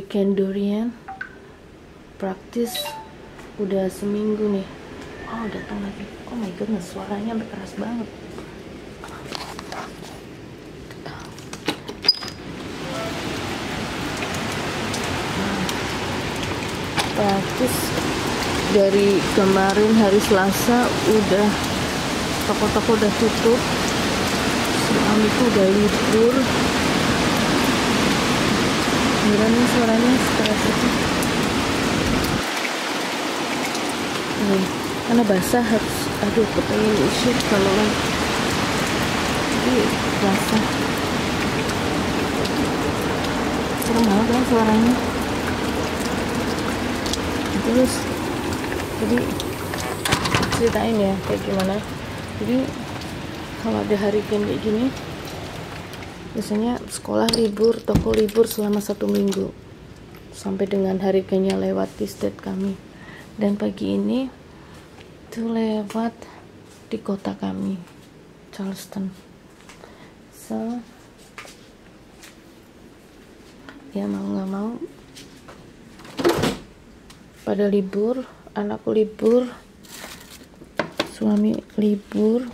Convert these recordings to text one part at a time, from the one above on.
Hurricane Dorian praktis udah seminggu nih. Oh, datang lagi. Oh my goodness, suaranya sampai keras banget. Praktis dari kemarin hari Selasa udah toko-toko udah tutup, suamiku udah libur. Gimana suaranya stres itu? Karena basah harus, aduh kepengen usir kalau jadi basah. Serem banget kan suaranya. Terus jadi ceritain ya kayak gimana. Jadi kalau ada hurricane kayak gini biasanya sekolah libur, toko libur selama 1 minggu sampai dengan hurricane-nya lewat di state kami. Dan pagi ini tuh lewat di kota kami, Charleston. So ya mau nggak mau pada libur, anakku libur, suami libur.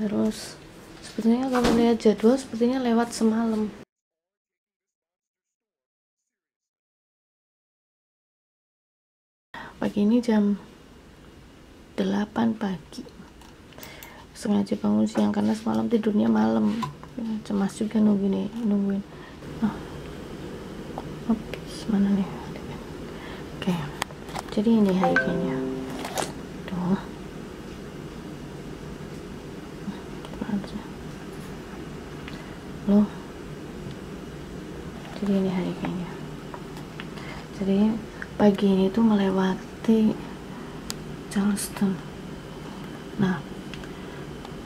Terus sepertinya kalau lihat jadwal sepertinya lewat semalam. Pagi ini jam 8 pagi. Sengaja bangun siang karena semalam tidurnya malam. Cemas juga nungguin. Mana nih? Oke. Jadi ini hurricane-nya. Tuh. Loh. Jadi ini hurricane-nya. Jadi pagi ini tuh melewati Charleston. Nah,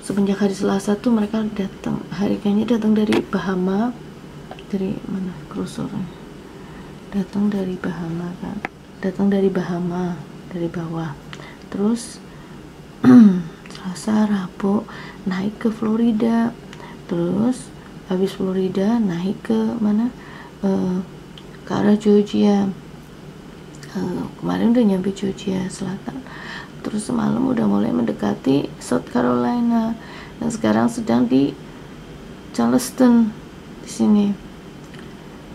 semenjak hari Selasa tuh mereka datang, hurricane-nya datang dari Bahama. Dari mana kurusornya? Datang dari Bahama kan, dari bawah, terus Selasa, Rabu naik ke Florida, terus habis Florida naik ke mana, ke arah Georgia. Kemarin udah nyampe Georgia Selatan, terus semalam udah mulai mendekati South Carolina, dan sekarang sedang di Charleston di sini.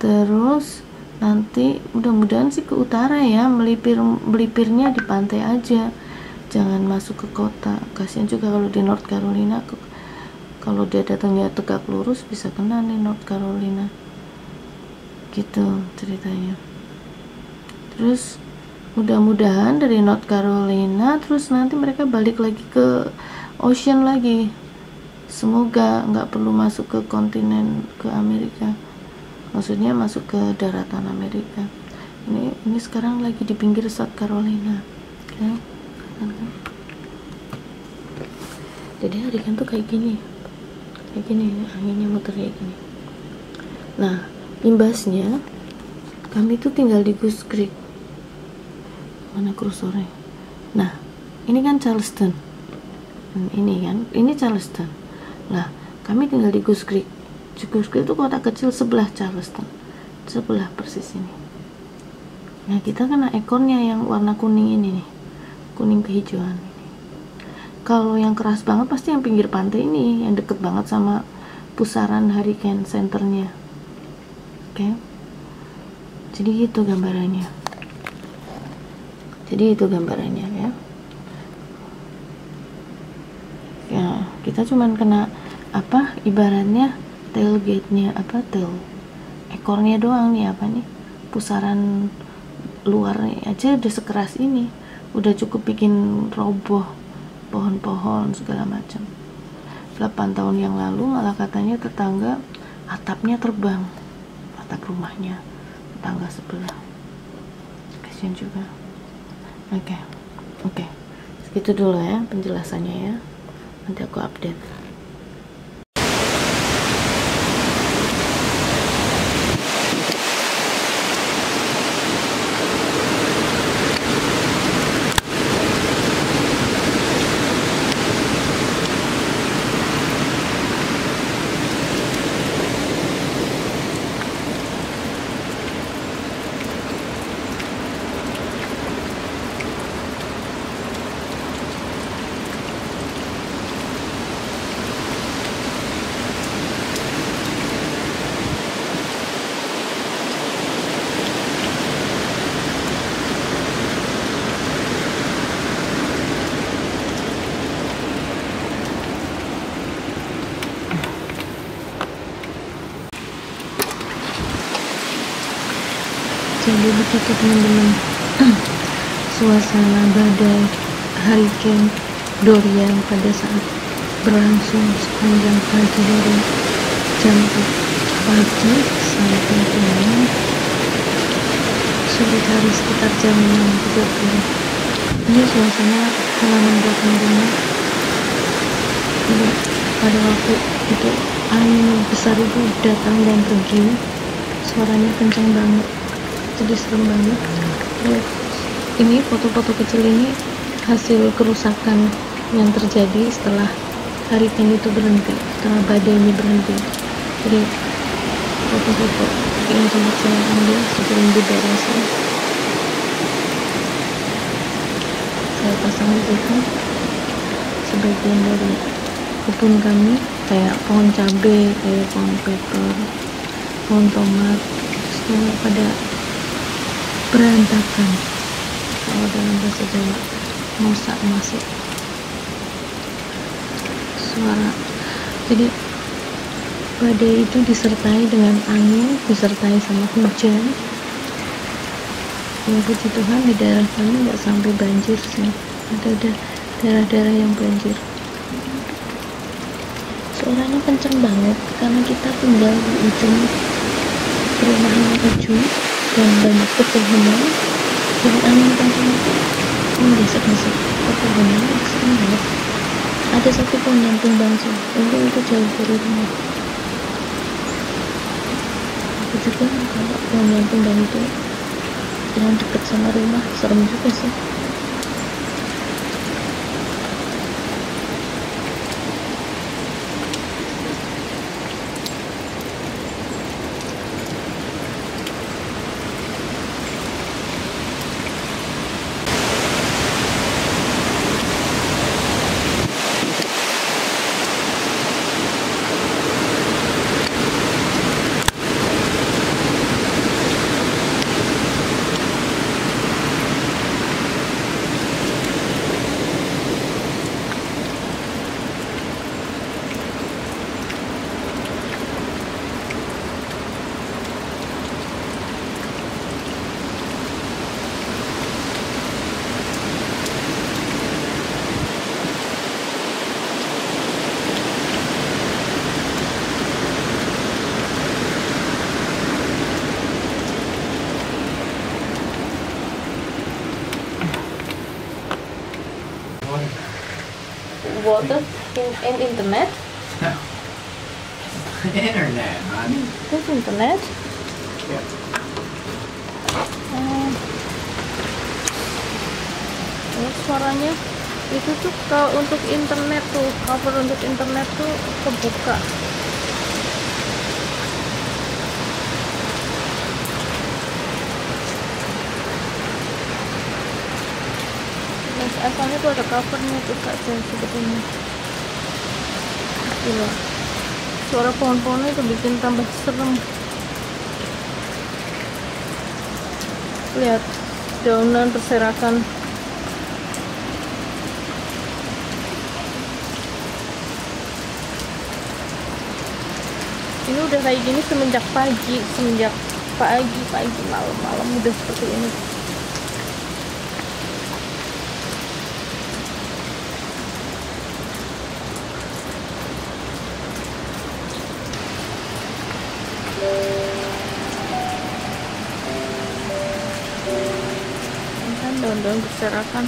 Terus nanti mudah-mudahan sih ke utara ya, melipirnya di pantai aja, jangan masuk ke kota. Kasian juga kalau di North Carolina, kalau dia datangnya tegak lurus bisa kena nih North Carolina, gitu ceritanya. Terus mudah-mudahan dari North Carolina terus nanti mereka balik lagi ke ocean lagi, semoga nggak perlu masuk ke kontinen, ke Amerika. Maksudnya masuk ke daratan Amerika. Ini sekarang lagi di pinggir South Carolina, ya. Jadi hurricane tuh kayak gini, anginnya muter kayak gini. Nah, imbasnya kami tuh tinggal di Goose Creek. Mana kursornya? Nah, ini kan Charleston. Ini Charleston. Nah, kami tinggal di Goose Creek. Goose Creek itu kota kecil sebelah Charleston, sebelah persis ini. Nah, kita kena ekornya yang warna kuning ini nih, kuning kehijauan ini. Kalau yang keras banget pasti yang pinggir pantai ini, yang deket banget sama pusaran hurricane centernya. Oke. Jadi itu gambarannya. Ya. Ya, kita cuman kena apa? Ibaratnya tailgate-nya, ekornya doang nih, pusaran luarnya aja udah sekeras ini, udah cukup bikin roboh pohon-pohon segala macam. 8 tahun yang lalu malah katanya tetangga atapnya terbang, atap rumahnya tetangga sebelah. Kasian juga. Oke. Segitu dulu ya penjelasannya ya. Nanti aku update. Jadi begitu teman-teman, suasana badai hurricane Dorian pada saat berlangsung sepanjang pagi dari jam 4 pagi sampai dengan sore hari sekitar jam 6.30. Ini suasana halaman belakang rumah. Jadi pada waktu itu angin besar itu datang dan pergi, suaranya kencang banget, jadi serem banget. Terus ini foto-foto kecil ini hasil kerusakan yang terjadi setelah hurricane itu berhenti, setelah badai ini berhenti. Jadi foto-foto yang sempat saya ambil sebelum diberesin, saya pasang di situ. Sebagian dari kebun kami kayak pohon cabai, kayak pohon pepper, pohon tomat, semua pada berantakan, kalau dalam bahasa Jawa mosak masuk suara. Jadi badai itu disertai dengan angin, disertai sama hujan. Ya puji Tuhan di daerah kami nggak sampai banjir sih, ada daerah-daerah yang banjir. Suaranya kenceng banget karena kita tinggal di ujung perumahan ujung dan banyak pepohonan. Jadi angin kenceng itu menggesek-gesek pepohonan, sering banget. Ada satu pohon yang tumbang sih, untung itu jauh dari rumah. Aku juga kalau pohon yang tumbang itu yang dekat sama rumah, serem juga sih. Water in internet? No. Internet, honey. That's internet? Yep. Suaranya itu tuh kalau untuk internet tuh, cover untuk internet tuh kebuka. Asalnya tuh ada covernya tuh saja sebetulnya. Gila, suara pohon-pohonnya itu bikin tambah serem. Lihat daunan berserakan. Ini udah kayak gini semenjak pagi, malam udah seperti ini. Daun-daun berserakan.